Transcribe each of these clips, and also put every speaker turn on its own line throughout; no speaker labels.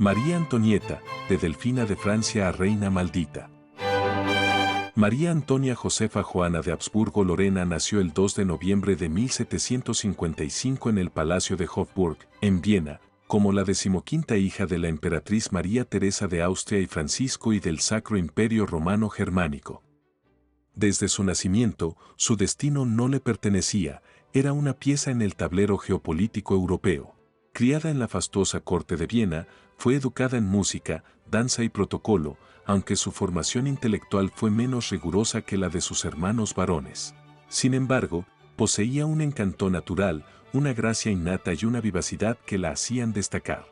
María Antonieta, de Delfina de Francia a Reina Maldita. María Antonia Josefa Juana de Habsburgo-Lorena nació el 2 de noviembre de 1755 en el Palacio de Hofburg, en Viena, como la decimoquinta hija de la emperatriz María Teresa de Austria y Francisco y del Sacro Imperio Romano Germánico. Desde su nacimiento, su destino no le pertenecía, era una pieza en el tablero geopolítico europeo. Criada en la fastuosa corte de Viena, fue educada en música, danza y protocolo, aunque su formación intelectual fue menos rigurosa que la de sus hermanos varones. Sin embargo, poseía un encanto natural, una gracia innata y una vivacidad que la hacían destacar.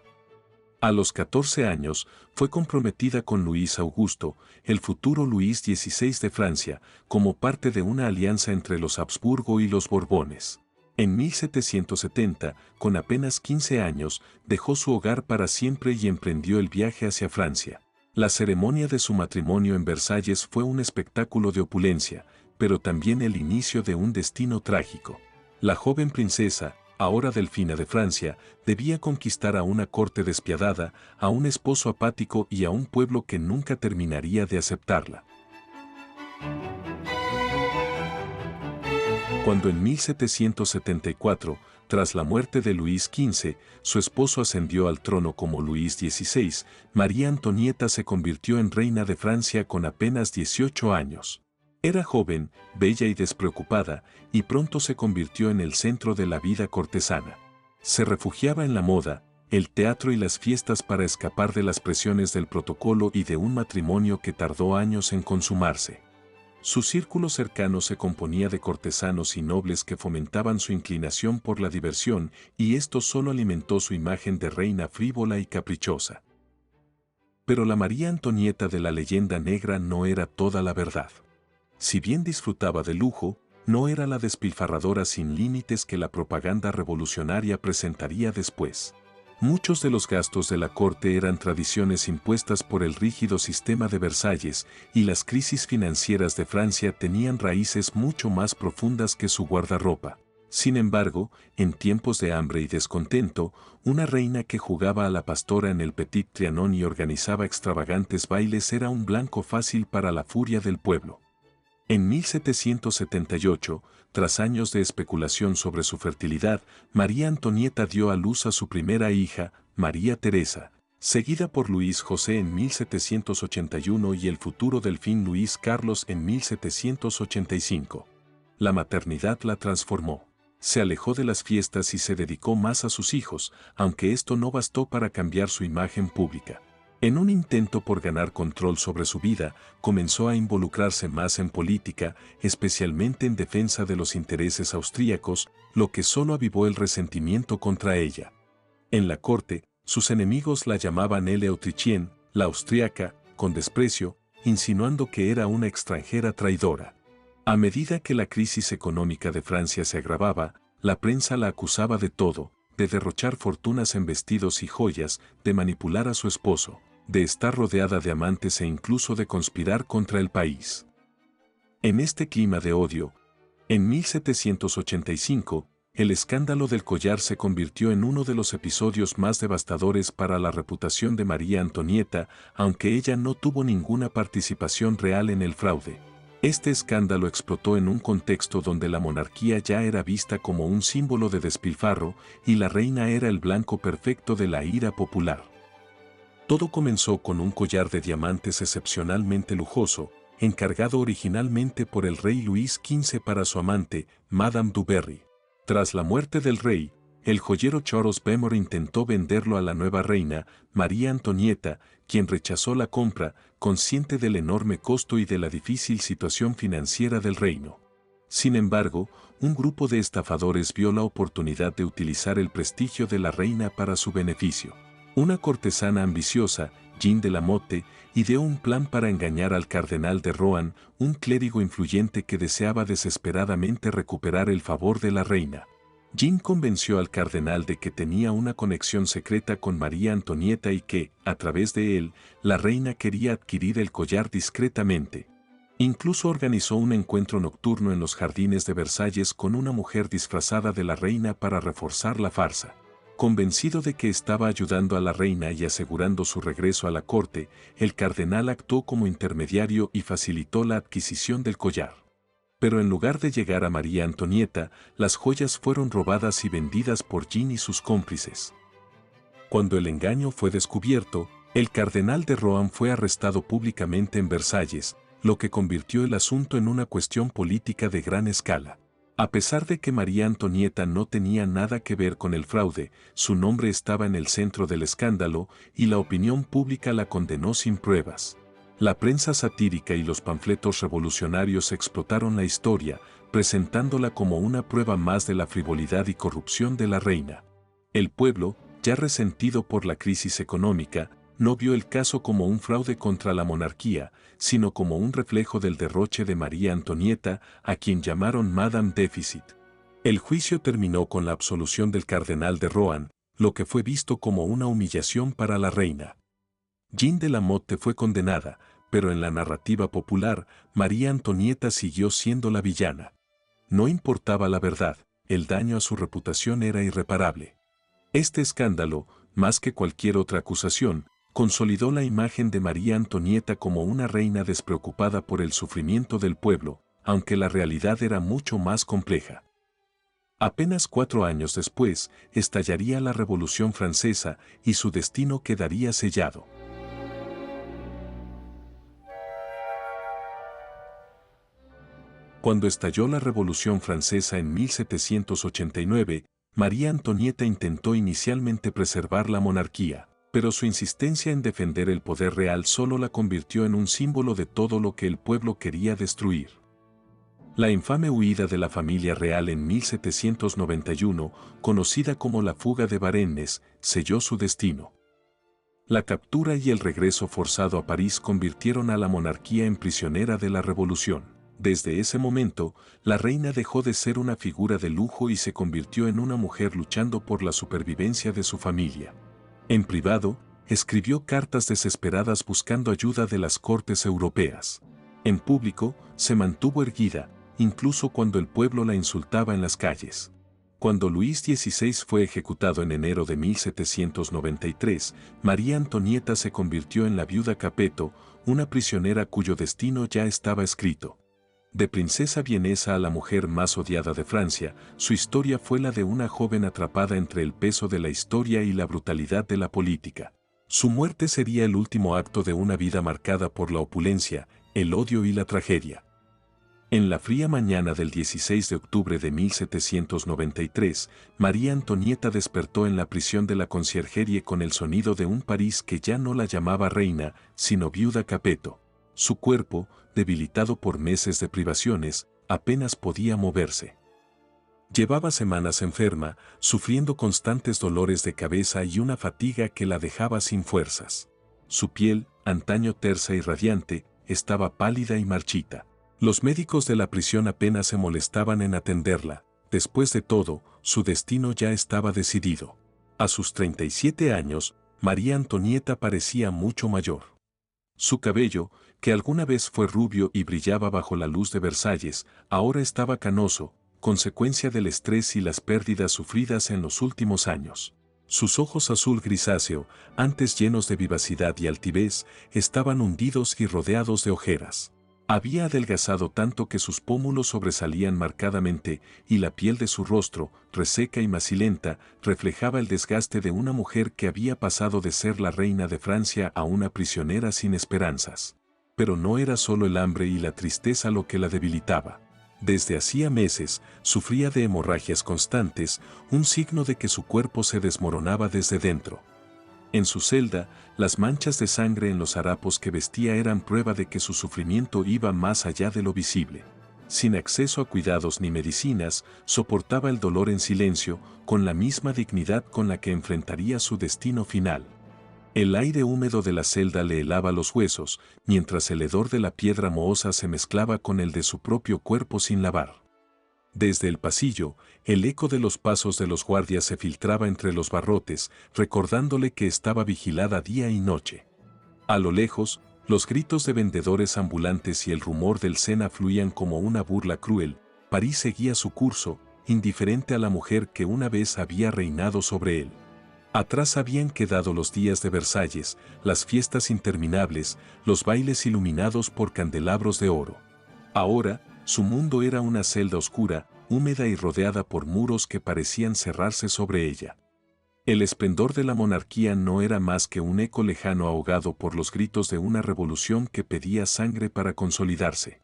A los 14 años, fue comprometida con Luis Augusto, el futuro Luis XVI de Francia, como parte de una alianza entre los Habsburgo y los Borbones. En 1770, con apenas 15 años, dejó su hogar para siempre y emprendió el viaje hacia Francia. La ceremonia de su matrimonio en Versalles fue un espectáculo de opulencia, pero también el inicio de un destino trágico. La joven princesa, ahora Delfina de Francia, debía conquistar a una corte despiadada, a un esposo apático y a un pueblo que nunca terminaría de aceptarla. Cuando en 1774, tras la muerte de Luis XV, su esposo ascendió al trono como Luis XVI, María Antonieta se convirtió en reina de Francia con apenas 18 años. Era joven, bella y despreocupada, y pronto se convirtió en el centro de la vida cortesana. Se refugiaba en la moda, el teatro y las fiestas para escapar de las presiones del protocolo y de un matrimonio que tardó años en consumarse. Su círculo cercano se componía de cortesanos y nobles que fomentaban su inclinación por la diversión, y esto solo alimentó su imagen de reina frívola y caprichosa. Pero la María Antonieta de la leyenda negra no era toda la verdad. Si bien disfrutaba de lujo, no era la despilfarradora sin límites que la propaganda revolucionaria presentaría después. Muchos de los gastos de la corte eran tradiciones impuestas por el rígido sistema de Versalles, y las crisis financieras de Francia tenían raíces mucho más profundas que su guardarropa. Sin embargo, en tiempos de hambre y descontento, una reina que jugaba a la pastora en el Petit Trianon y organizaba extravagantes bailes era un blanco fácil para la furia del pueblo. En 1778, tras años de especulación sobre su fertilidad, María Antonieta dio a luz a su primera hija, María Teresa, seguida por Luis José en 1781 y el futuro delfín Luis Carlos en 1785. La maternidad la transformó. Se alejó de las fiestas y se dedicó más a sus hijos, aunque esto no bastó para cambiar su imagen pública. En un intento por ganar control sobre su vida, comenzó a involucrarse más en política, especialmente en defensa de los intereses austríacos, lo que solo avivó el resentimiento contra ella. En la corte, sus enemigos la llamaban Elle Autrichienne, la austríaca, con desprecio, insinuando que era una extranjera traidora. A medida que la crisis económica de Francia se agravaba, la prensa la acusaba de todo, de derrochar fortunas en vestidos y joyas, de manipular a su esposo, de estar rodeada de amantes e incluso de conspirar contra el país. En este clima de odio, en 1785, el escándalo del collar se convirtió en uno de los episodios más devastadores para la reputación de María Antonieta, aunque ella no tuvo ninguna participación real en el fraude. Este escándalo explotó en un contexto donde la monarquía ya era vista como un símbolo de despilfarro y la reina era el blanco perfecto de la ira popular. Todo comenzó con un collar de diamantes excepcionalmente lujoso, encargado originalmente por el rey Luis XV para su amante, Madame du Barry. Tras la muerte del rey, el joyero Charles Bemor intentó venderlo a la nueva reina, María Antonieta, quien rechazó la compra, consciente del enorme costo y de la difícil situación financiera del reino. Sin embargo, un grupo de estafadores vio la oportunidad de utilizar el prestigio de la reina para su beneficio. Una cortesana ambiciosa, Jean de la Motte, ideó un plan para engañar al cardenal de Rohan, un clérigo influyente que deseaba desesperadamente recuperar el favor de la reina. Jean convenció al cardenal de que tenía una conexión secreta con María Antonieta y que, a través de él, la reina quería adquirir el collar discretamente. Incluso organizó un encuentro nocturno en los jardines de Versalles con una mujer disfrazada de la reina para reforzar la farsa. Convencido de que estaba ayudando a la reina y asegurando su regreso a la corte, el cardenal actuó como intermediario y facilitó la adquisición del collar. Pero en lugar de llegar a María Antonieta, las joyas fueron robadas y vendidas por Jean y sus cómplices. Cuando el engaño fue descubierto, el cardenal de Rohan fue arrestado públicamente en Versalles, lo que convirtió el asunto en una cuestión política de gran escala. A pesar de que María Antonieta no tenía nada que ver con el fraude, su nombre estaba en el centro del escándalo y la opinión pública la condenó sin pruebas. La prensa satírica y los panfletos revolucionarios explotaron la historia, presentándola como una prueba más de la frivolidad y corrupción de la reina. El pueblo, ya resentido por la crisis económica, no vio el caso como un fraude contra la monarquía, sino como un reflejo del derroche de María Antonieta, a quien llamaron Madame Déficit. El juicio terminó con la absolución del cardenal de Rohan, lo que fue visto como una humillación para la reina. Jean de la Motte fue condenada, pero en la narrativa popular, María Antonieta siguió siendo la villana. No importaba la verdad, el daño a su reputación era irreparable. Este escándalo, más que cualquier otra acusación, consolidó la imagen de María Antonieta como una reina despreocupada por el sufrimiento del pueblo, aunque la realidad era mucho más compleja. Apenas 4 años después, estallaría la Revolución Francesa y su destino quedaría sellado. Cuando estalló la Revolución Francesa en 1789, María Antonieta intentó inicialmente preservar la monarquía, pero su insistencia en defender el poder real solo la convirtió en un símbolo de todo lo que el pueblo quería destruir. La infame huida de la familia real en 1791, conocida como la fuga de Varennes, selló su destino. La captura y el regreso forzado a París convirtieron a la monarquía en prisionera de la revolución. Desde ese momento, la reina dejó de ser una figura de lujo y se convirtió en una mujer luchando por la supervivencia de su familia. En privado, escribió cartas desesperadas buscando ayuda de las cortes europeas. En público, se mantuvo erguida, incluso cuando el pueblo la insultaba en las calles. Cuando Luis XVI fue ejecutado en enero de 1793, María Antonieta se convirtió en la viuda Capeto, una prisionera cuyo destino ya estaba escrito. De princesa vienesa a la mujer más odiada de Francia, su historia fue la de una joven atrapada entre el peso de la historia y la brutalidad de la política. Su muerte sería el último acto de una vida marcada por la opulencia, el odio y la tragedia. En la fría mañana del 16 de octubre de 1793, María Antonieta despertó en la prisión de la Conciergerie con el sonido de un París que ya no la llamaba reina, sino viuda Capeto. Su cuerpo, debilitado por meses de privaciones, apenas podía moverse. Llevaba semanas enferma, sufriendo constantes dolores de cabeza y una fatiga que la dejaba sin fuerzas. Su piel, antaño tersa y radiante, estaba pálida y marchita. Los médicos de la prisión apenas se molestaban en atenderla. Después de todo, su destino ya estaba decidido. A sus 37 años, María Antonieta parecía mucho mayor. Su cabello, que alguna vez fue rubio y brillaba bajo la luz de Versalles, ahora estaba canoso, consecuencia del estrés y las pérdidas sufridas en los últimos años. Sus ojos azul grisáceo, antes llenos de vivacidad y altivez, estaban hundidos y rodeados de ojeras. Había adelgazado tanto que sus pómulos sobresalían marcadamente y la piel de su rostro, reseca y macilenta, reflejaba el desgaste de una mujer que había pasado de ser la reina de Francia a una prisionera sin esperanzas. Pero no era solo el hambre y la tristeza lo que la debilitaba. Desde hacía meses, sufría de hemorragias constantes, un signo de que su cuerpo se desmoronaba desde dentro. En su celda, las manchas de sangre en los harapos que vestía eran prueba de que su sufrimiento iba más allá de lo visible. Sin acceso a cuidados ni medicinas, soportaba el dolor en silencio, con la misma dignidad con la que enfrentaría su destino final. El aire húmedo de la celda le helaba los huesos, mientras el hedor de la piedra mohosa se mezclaba con el de su propio cuerpo sin lavar. Desde el pasillo, el eco de los pasos de los guardias se filtraba entre los barrotes, recordándole que estaba vigilada día y noche. A lo lejos, los gritos de vendedores ambulantes y el rumor del Sena fluían como una burla cruel. París seguía su curso, indiferente a la mujer que una vez había reinado sobre él. Atrás habían quedado los días de Versalles, las fiestas interminables, los bailes iluminados por candelabros de oro. Ahora, su mundo era una celda oscura, húmeda y rodeada por muros que parecían cerrarse sobre ella. El esplendor de la monarquía no era más que un eco lejano ahogado por los gritos de una revolución que pedía sangre para consolidarse.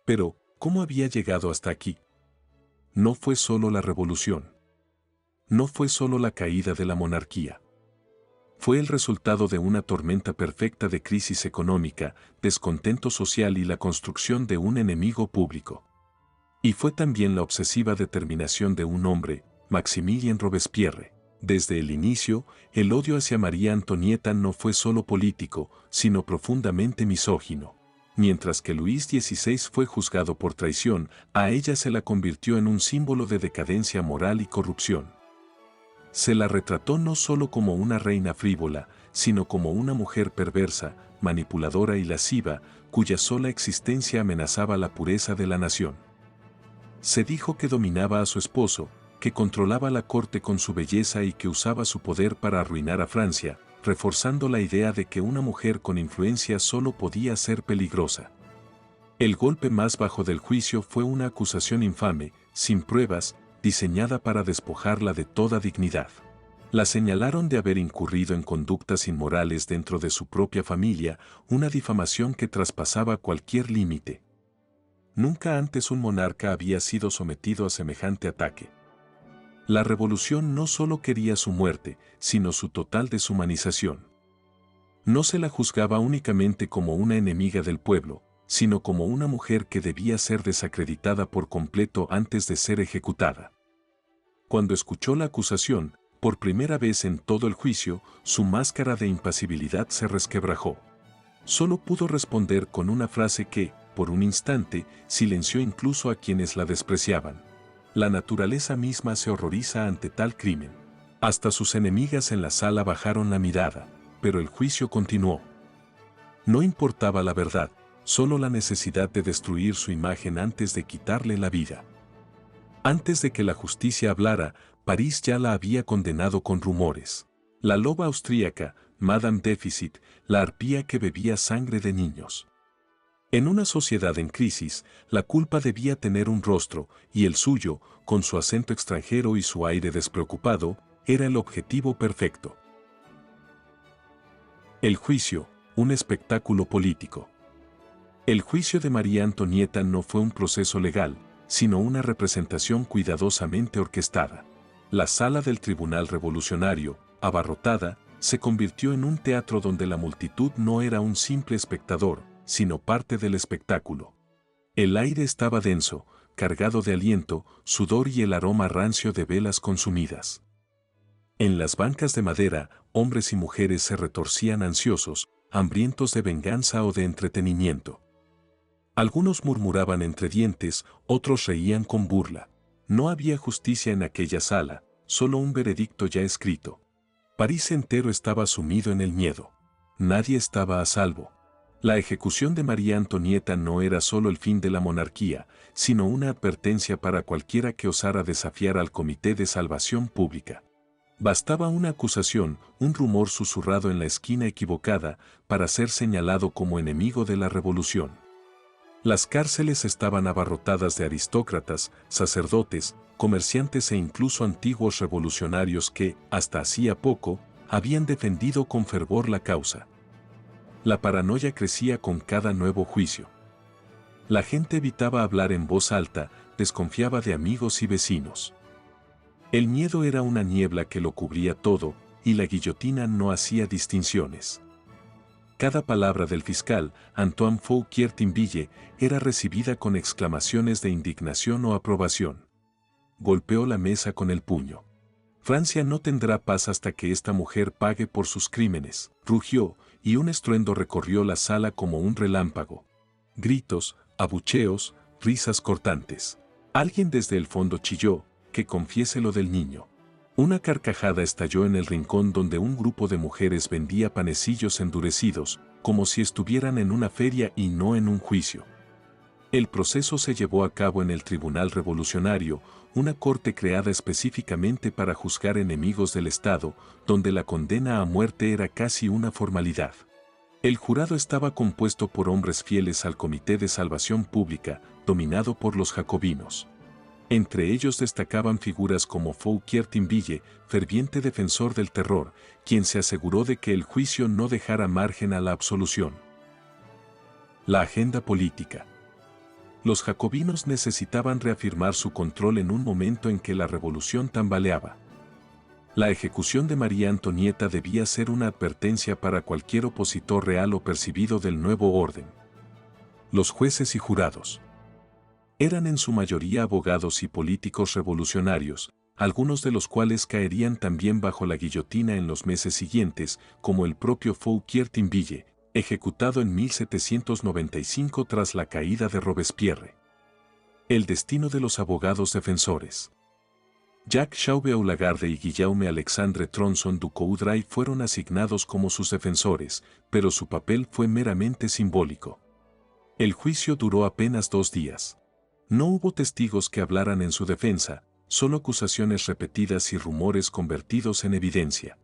Pero, ¿cómo había llegado hasta aquí? No fue solo la revolución. No fue solo la caída de la monarquía. Fue el resultado de una tormenta perfecta de crisis económica, descontento social y la construcción de un enemigo público. Y fue también la obsesiva determinación de un hombre, Maximilien Robespierre. Desde el inicio, el odio hacia María Antonieta no fue solo político, sino profundamente misógino. Mientras que Luis XVI fue juzgado por traición, a ella se la convirtió en un símbolo de decadencia moral y corrupción. Se la retrató no solo como una reina frívola, sino como una mujer perversa, manipuladora y lasciva, cuya sola existencia amenazaba la pureza de la nación. Se dijo que dominaba a su esposo, que controlaba la corte con su belleza y que usaba su poder para arruinar a Francia, reforzando la idea de que una mujer con influencia solo podía ser peligrosa. El golpe más bajo del juicio fue una acusación infame, sin pruebas, diseñada para despojarla de toda dignidad. La señalaron de haber incurrido en conductas inmorales dentro de su propia familia, una difamación que traspasaba cualquier límite. Nunca antes un monarca había sido sometido a semejante ataque. La revolución no solo quería su muerte, sino su total deshumanización. No se la juzgaba únicamente como una enemiga del pueblo, sino como una mujer que debía ser desacreditada por completo antes de ser ejecutada. Cuando escuchó la acusación, por primera vez en todo el juicio, su máscara de impasibilidad se resquebrajó. Solo pudo responder con una frase que, por un instante, silenció incluso a quienes la despreciaban. La naturaleza misma se horroriza ante tal crimen. Hasta sus enemigas en la sala bajaron la mirada, pero el juicio continuó. No importaba la verdad, solo la necesidad de destruir su imagen antes de quitarle la vida. Antes de que la justicia hablara, París ya la había condenado con rumores. La loba austríaca, Madame Deficit, la arpía que bebía sangre de niños. En una sociedad en crisis, la culpa debía tener un rostro, y el suyo, con su acento extranjero y su aire despreocupado, era el objetivo perfecto. El juicio, un espectáculo político. El juicio de María Antonieta no fue un proceso legal, sino una representación cuidadosamente orquestada. La sala del Tribunal Revolucionario, abarrotada, se convirtió en un teatro donde la multitud no era un simple espectador, sino parte del espectáculo. El aire estaba denso, cargado de aliento, sudor y el aroma rancio de velas consumidas. En las bancas de madera, hombres y mujeres se retorcían ansiosos, hambrientos de venganza o de entretenimiento. Algunos murmuraban entre dientes, otros reían con burla. No había justicia en aquella sala, solo un veredicto ya escrito. París entero estaba sumido en el miedo. Nadie estaba a salvo. La ejecución de María Antonieta no era solo el fin de la monarquía, sino una advertencia para cualquiera que osara desafiar al Comité de Salvación Pública. Bastaba una acusación, un rumor susurrado en la esquina equivocada, para ser señalado como enemigo de la revolución. Las cárceles estaban abarrotadas de aristócratas, sacerdotes, comerciantes e incluso antiguos revolucionarios que, hasta hacía poco, habían defendido con fervor la causa. La paranoia crecía con cada nuevo juicio. La gente evitaba hablar en voz alta, desconfiaba de amigos y vecinos. El miedo era una niebla que lo cubría todo, y la guillotina no hacía distinciones. Cada palabra del fiscal, Antoine Fouquier-Tinville, era recibida con exclamaciones de indignación o aprobación. Golpeó la mesa con el puño. Francia no tendrá paz hasta que esta mujer pague por sus crímenes, rugió, y un estruendo recorrió la sala como un relámpago. Gritos, abucheos, risas cortantes. Alguien desde el fondo chilló, que confiese lo del niño. Una carcajada estalló en el rincón donde un grupo de mujeres vendía panecillos endurecidos, como si estuvieran en una feria y no en un juicio. El proceso se llevó a cabo en el Tribunal Revolucionario, una corte creada específicamente para juzgar enemigos del Estado, donde la condena a muerte era casi una formalidad. El jurado estaba compuesto por hombres fieles al Comité de Salvación Pública, dominado por los jacobinos. Entre ellos destacaban figuras como Fouquier Tinville, ferviente defensor del terror, quien se aseguró de que el juicio no dejara margen a la absolución. La agenda política. Los jacobinos necesitaban reafirmar su control en un momento en que la revolución tambaleaba. La ejecución de María Antonieta debía ser una advertencia para cualquier opositor real o percibido del nuevo orden. Los jueces y jurados. Eran en su mayoría abogados y políticos revolucionarios, algunos de los cuales caerían también bajo la guillotina en los meses siguientes, como el propio Fouquier Tinville, ejecutado en 1795 tras la caída de Robespierre. El destino de los abogados defensores. Jacques Chauveau-Lagarde y Guillaume Alexandre Tronson du Coudray fueron asignados como sus defensores, pero su papel fue meramente simbólico. El juicio duró apenas 2 días. No hubo testigos que hablaran en su defensa, solo acusaciones repetidas y rumores convertidos en evidencia.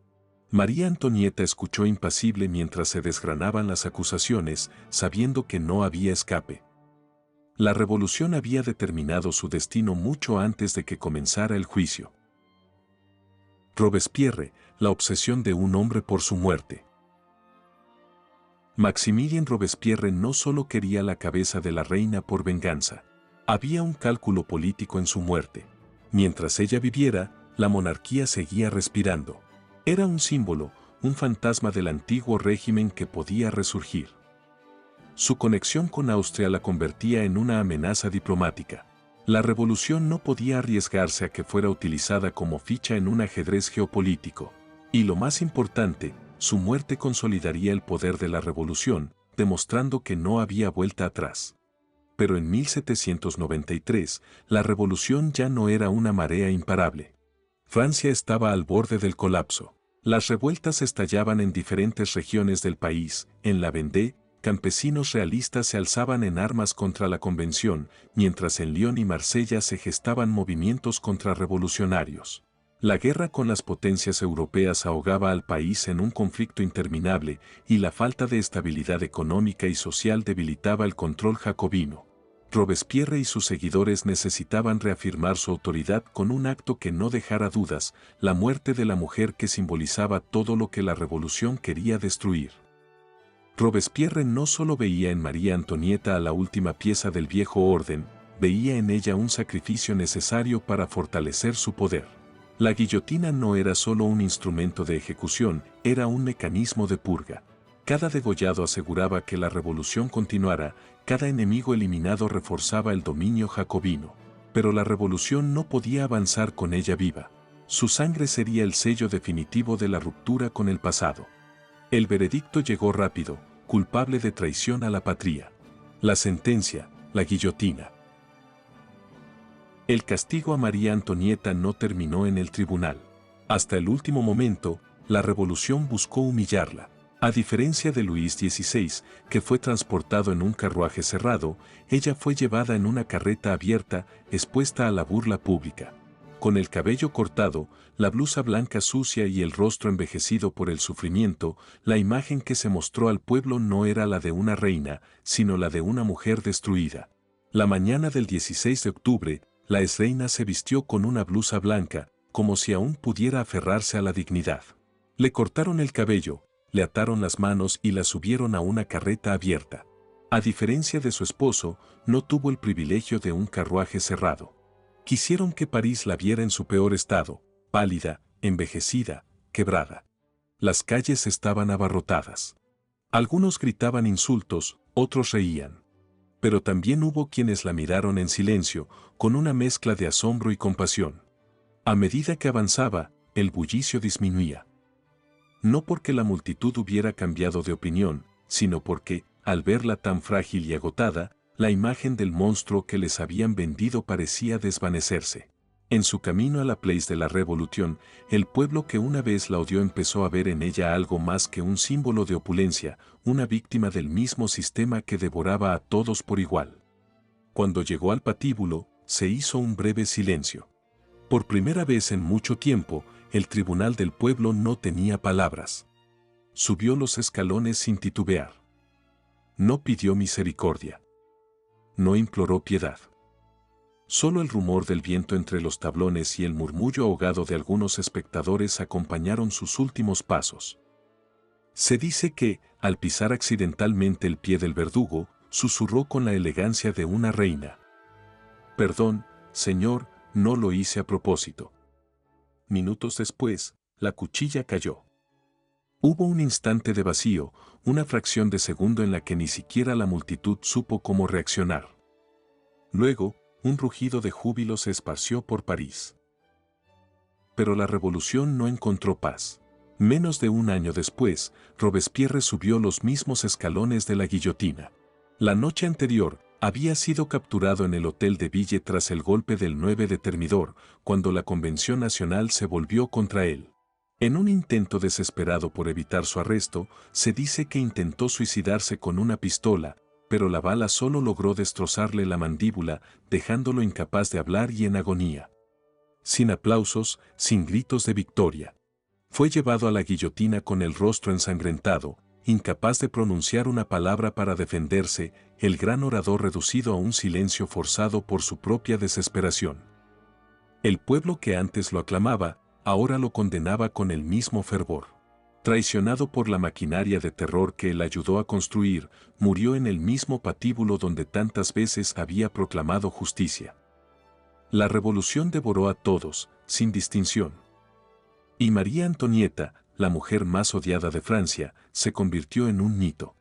María Antonieta escuchó impasible mientras se desgranaban las acusaciones, sabiendo que no había escape. La revolución había determinado su destino mucho antes de que comenzara el juicio. Robespierre, la obsesión de un hombre por su muerte. Maximilien Robespierre no solo quería la cabeza de la reina por venganza. Había un cálculo político en su muerte. Mientras ella viviera, la monarquía seguía respirando. Era un símbolo, un fantasma del antiguo régimen que podía resurgir. Su conexión con Austria la convertía en una amenaza diplomática. La revolución no podía arriesgarse a que fuera utilizada como ficha en un ajedrez geopolítico. Y lo más importante, su muerte consolidaría el poder de la revolución, demostrando que no había vuelta atrás. Pero en 1793, la revolución ya no era una marea imparable. Francia estaba al borde del colapso. Las revueltas estallaban en diferentes regiones del país. En la Vendée, campesinos realistas se alzaban en armas contra la Convención, mientras en Lyon y Marsella se gestaban movimientos contrarrevolucionarios. La guerra con las potencias europeas ahogaba al país en un conflicto interminable, y la falta de estabilidad económica y social debilitaba el control jacobino. Robespierre y sus seguidores necesitaban reafirmar su autoridad con un acto que no dejara dudas, la muerte de la mujer que simbolizaba todo lo que la revolución quería destruir. Robespierre no solo veía en María Antonieta a la última pieza del viejo orden, veía en ella un sacrificio necesario para fortalecer su poder. La guillotina no era solo un instrumento de ejecución, era un mecanismo de purga. Cada degollado aseguraba que la revolución continuara, cada enemigo eliminado reforzaba el dominio jacobino. Pero la revolución no podía avanzar con ella viva. Su sangre sería el sello definitivo de la ruptura con el pasado. El veredicto llegó rápido, culpable de traición a la patria. La sentencia, la guillotina. El castigo a María Antonieta no terminó en el tribunal. Hasta el último momento, la revolución buscó humillarla. A diferencia de Luis XVI, que fue transportado en un carruaje cerrado, ella fue llevada en una carreta abierta, expuesta a la burla pública. Con el cabello cortado, la blusa blanca sucia y el rostro envejecido por el sufrimiento, la imagen que se mostró al pueblo no era la de una reina, sino la de una mujer destruida. La mañana del 16 de octubre, la exreina se vistió con una blusa blanca, como si aún pudiera aferrarse a la dignidad. Le cortaron el cabello, le ataron las manos y la subieron a una carreta abierta. A diferencia de su esposo, no tuvo el privilegio de un carruaje cerrado. Quisieron que París la viera en su peor estado, pálida, envejecida, quebrada. Las calles estaban abarrotadas. Algunos gritaban insultos, otros reían. Pero también hubo quienes la miraron en silencio, con una mezcla de asombro y compasión. A medida que avanzaba, el bullicio disminuía. No porque la multitud hubiera cambiado de opinión, sino porque, al verla tan frágil y agotada, la imagen del monstruo que les habían vendido parecía desvanecerse. En su camino a la Place de la Revolution, el pueblo que una vez la odió empezó a ver en ella algo más que un símbolo de opulencia, una víctima del mismo sistema que devoraba a todos por igual. Cuando llegó al patíbulo, se hizo un breve silencio. Por primera vez en mucho tiempo, el tribunal del pueblo no tenía palabras. Subió los escalones sin titubear. No pidió misericordia. No imploró piedad. Solo el rumor del viento entre los tablones y el murmullo ahogado de algunos espectadores acompañaron sus últimos pasos. Se dice que, al pisar accidentalmente el pie del verdugo, susurró con la elegancia de una reina: «Perdón, señor, no lo hice a propósito». Minutos después, la cuchilla cayó. Hubo un instante de vacío, una fracción de segundo en la que ni siquiera la multitud supo cómo reaccionar. Luego, un rugido de júbilo se esparció por París. Pero la revolución no encontró paz. Menos de un año después, Robespierre subió los mismos escalones de la guillotina. La noche anterior, había sido capturado en el Hotel de Ville tras el golpe del 9 de Thermidor, cuando la Convención Nacional se volvió contra él. En un intento desesperado por evitar su arresto, se dice que intentó suicidarse con una pistola, pero la bala solo logró destrozarle la mandíbula, dejándolo incapaz de hablar y en agonía. Sin aplausos, sin gritos de victoria. Fue llevado a la guillotina con el rostro ensangrentado, incapaz de pronunciar una palabra para defenderse, el gran orador reducido a un silencio forzado por su propia desesperación. El pueblo que antes lo aclamaba, ahora lo condenaba con el mismo fervor. Traicionado por la maquinaria de terror que él ayudó a construir, murió en el mismo patíbulo donde tantas veces había proclamado justicia. La revolución devoró a todos, sin distinción. Y María Antonieta, la mujer más odiada de Francia, se convirtió en un mito.